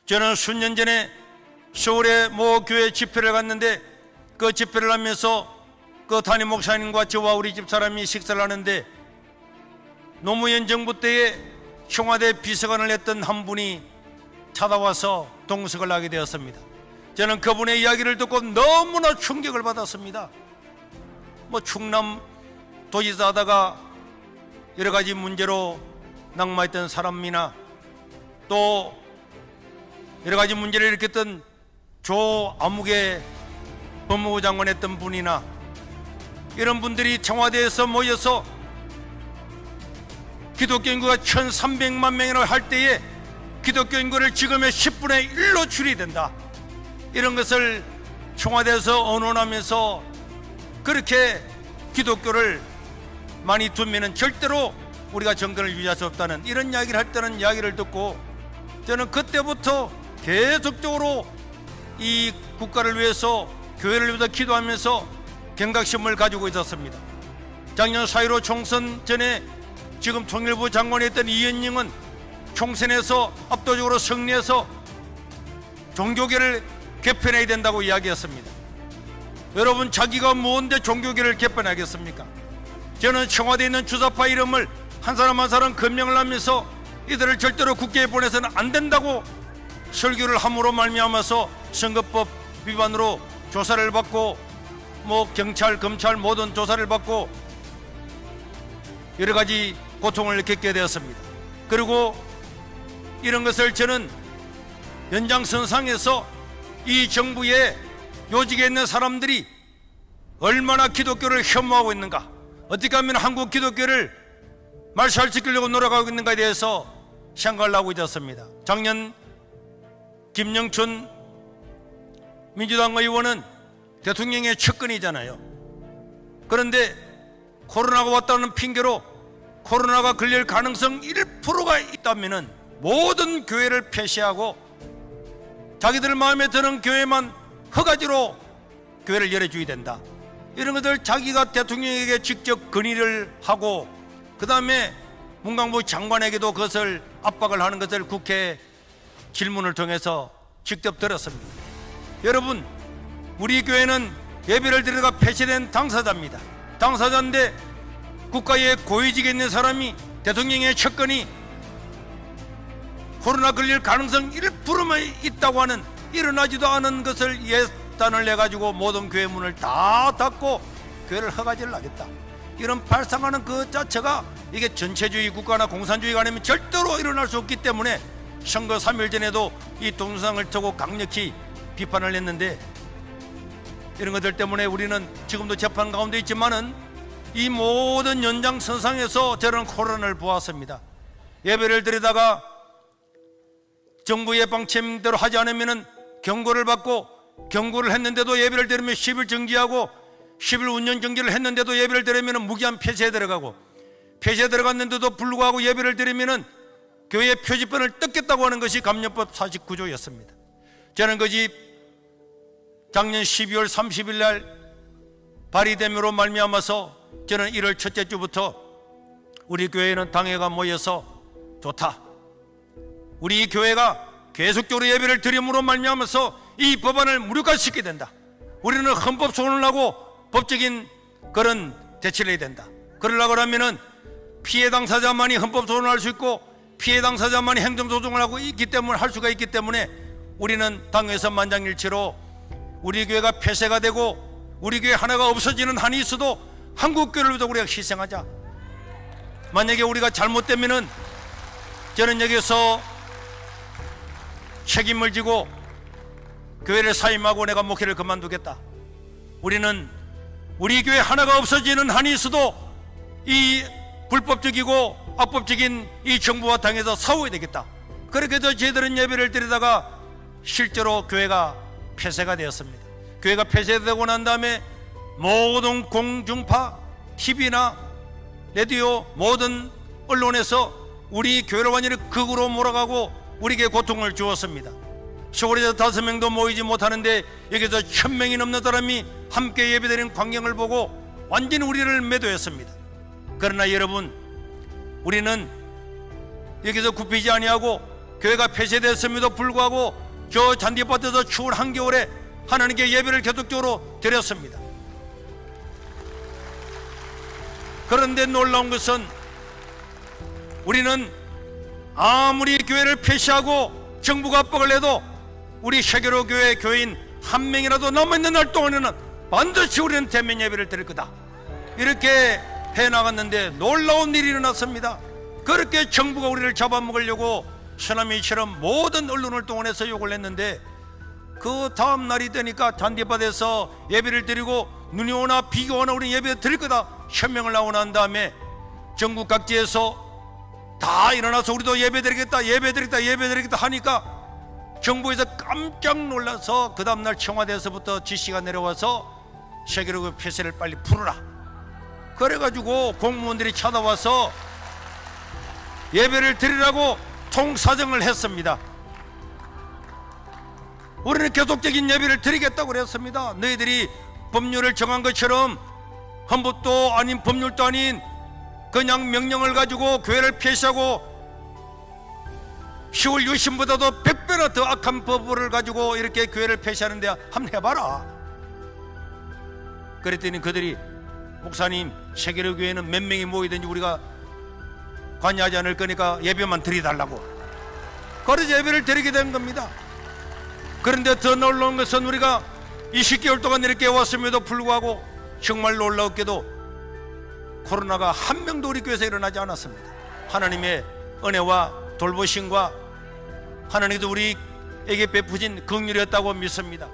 저는 수년 전에 서울의 모 교회 집회를 갔는데 그 집회를 하면서 그 담임 목사님과 저와 우리 집사람이 식사를 하는데 노무현 정부 때에 청와대 비서관을 했던 한 분이 찾아와서 동석을 하게 되었습니다. 저는 그분의 이야기를 듣고 너무나 충격을 받았습니다. 충남 도지사 하다가 여러 가지 문제로 낙마했던 사람이나 또 여러 가지 문제를 일으켰던 조아무개 법무부 장관 했던 분이나 이런 분들이 청와대에서 모여서 기독교 인구가 1300만 명이라고 할 때에 기독교 인구를 지금의 10분의 1로 줄여야 된다, 이런 것을 청와대에서 언론하면서 그렇게 기독교를 많이 두면은 절대로 우리가 정권을 유지할 수 없다는 이런 이야기를 할 때는 이야기를 듣고 저는 그때부터 계속적으로 이 국가를 위해서 교회를 위해서 기도하면서 경각심을 가지고 있었습니다. 작년 4.15 총선 전에 지금 통일부 장관이 했던 이현영은 총선에서 압도적으로 승리해서 종교계를 개편해야 된다고 이야기했습니다. 여러분, 자기가 뭔데 종교계를 개편하겠습니까? 저는 청와대에 있는 주사파 이름을 한 사람 한 사람 검명을 하면서 이들을 절대로 국회에 보내서는 안 된다고 설교를 함으로 말미암아서 선거법 위반으로 조사를 받고 경찰, 검찰 모든 조사를 받고 여러 가지 고통을 겪게 되었습니다. 그리고 이런 것을 저는 연장선상에서 이 정부의 요직에 있는 사람들이 얼마나 기독교를 혐오하고 있는가, 어떻게 하면 한국 기독교를 말살시키려고 노력하고 있는가에 대해서 생각을 하고 있었습니다. 작년 김영춘 민주당 의원은 대통령의 측근이잖아요. 그런데 코로나가 왔다는 핑계로 코로나가 걸릴 가능성 1%가 있다면 모든 교회를 폐쇄하고 자기들 마음에 드는 교회만 허가지로 교회를 열어줘야 된다, 이런 것들 자기가 대통령에게 직접 건의를 하고 그 다음에 문광부 장관에게도 그것을 압박을 하는 것을 국회 질문을 통해서 직접 들었습니다. 여러분, 우리 교회는 예배를 드리다가 폐쇄된 당사자입니다. 당사자인데 국가의 고위직에 있는 사람이 대통령의 측근이 코로나 걸릴 가능성 1%만 있다고 하는 일어나지도 않은 것을 예단을 내가지고 모든 교회 문을 다 닫고 교회를 허가지를 하겠다, 이런 발상하는 그 자체가 이게 전체주의 국가나 공산주의가 아니면 절대로 일어날 수 없기 때문에 선거 3일 전에도 이 동영상을 두고 강력히 비판을 했는데, 이런 것들 때문에 우리는 지금도 재판 가운데 있지만은 이 모든 연장선상에서 저는 코로나를 보았습니다. 예배를 드리다가 정부의 방침대로 하지 않으면 경고를 받고, 경고를 했는데도 예배를 드리면 10일 정지하고 10일 운영 정지를 했는데도 예배를 드리면 무기한 폐쇄에 들어가고, 폐쇄에 들어갔는데도 불구하고 예배를 드리면 교회 표지판을 뜯겠다고 하는 것이 감염법 49조였습니다. 저는 그 집 작년 12월 30일 날 발의됨으로 말미암아서 저는 1월 첫째 주부터 우리 교회는 당회가 모여서 좋다, 우리 교회가 계속적으로 예배를 드림으로 말미암아서 이 법안을 무력화시켜야 된다, 우리는 헌법 소원을 하고 법적인 그런 대처를 해야 된다, 그러려고 하면은 피해 당사자만이 헌법 소원을 할 수 있고 피해 당사자만이 행정소송을 하고 있기 때문에 할 수가 있기 때문에 우리는 당회에서 만장일치로 우리 교회가 폐쇄가 되고 우리 교회 하나가 없어지는 한이 있어도 한국 교회를 위해서 우리가 희생하자. 만약에 우리가 잘못되면은 저는 여기서 책임을 지고 교회를 사임하고 내가 목회를 그만두겠다. 우리는 우리 교회 하나가 없어지는 한이 있어도 이 불법적이고 악법적인 이 정부와 당에서 싸워야 되겠다. 그렇게 해서 저희들은 예배를 드리다가 실제로 교회가 폐쇄가 되었습니다. 교회가 폐쇄되고 난 다음에 모든 공중파 TV나 라디오 모든 언론에서 우리 교회를 완전히 극으로 몰아가고 우리에게 고통을 주었습니다. 서울에서 5명도 모이지 못하는데 여기서 1000명이 넘는 사람이 함께 예배드리는 광경을 보고 완전히 우리를 매도했습니다. 그러나 여러분, 우리는 여기서 굽히지 아니하고 교회가 폐쇄됐음에도 불구하고 저 잔디밭에서 추운 한겨울에 하나님께 예배를 계속적으로 드렸습니다. 그런데 놀라운 것은 우리는 아무리 교회를 폐쇄하고 정부가 압박을 해도 우리 세계로 교회 교인 한 명이라도 남아있는 날 동안에는 반드시 우리는 대면 예배를 드릴 거다, 이렇게 해나갔는데 놀라운 일이 일어났습니다. 그렇게 정부가 우리를 잡아먹으려고 쓰나미처럼 모든 언론을 동원해서 욕을 했는데, 그 다음 날이 되니까 잔디밭에서 예배를 드리고 눈이 오나 비가 오나 우리 예배 드릴 거다 현명을 나오고 난 다음에 전국 각지에서 다 일어나서 우리도 예배 드리겠다 하니까 정부에서 깜짝 놀라서 그 다음날 청와대에서부터 지시가 내려와서 세계로 폐쇄를 빨리 풀어라, 그래가지고 공무원들이 찾아와서 예배를 드리라고 통사정을 했습니다. 우리는 계속적인 예배를 드리겠다고 그랬습니다. 너희들이 법률을 정한 것처럼 헌법도 아닌 법률도 아닌 그냥 명령을 가지고 교회를 폐쇄하고 시월 유신보다도 100배나 더 악한 법을 가지고 이렇게 교회를 폐쇄하는데 한번 해봐라. 그랬더니 그들이 목사님, 세계로 교회는 몇 명이 모이든지 우리가 관여하지 않을 거니까 예배만 드리달라고, 그래서 예배를 드리게 된 겁니다. 그런데 더 놀라운 것은 우리가 20개월 동안 이렇게 왔음에도 불구하고 정말 놀라웠게도 코로나가 한 명도 우리 교회에서 일어나지 않았습니다. 하나님의 은혜와 돌보심과 하나님께서 우리에게 베푸신 긍휼이었다고 믿습니다.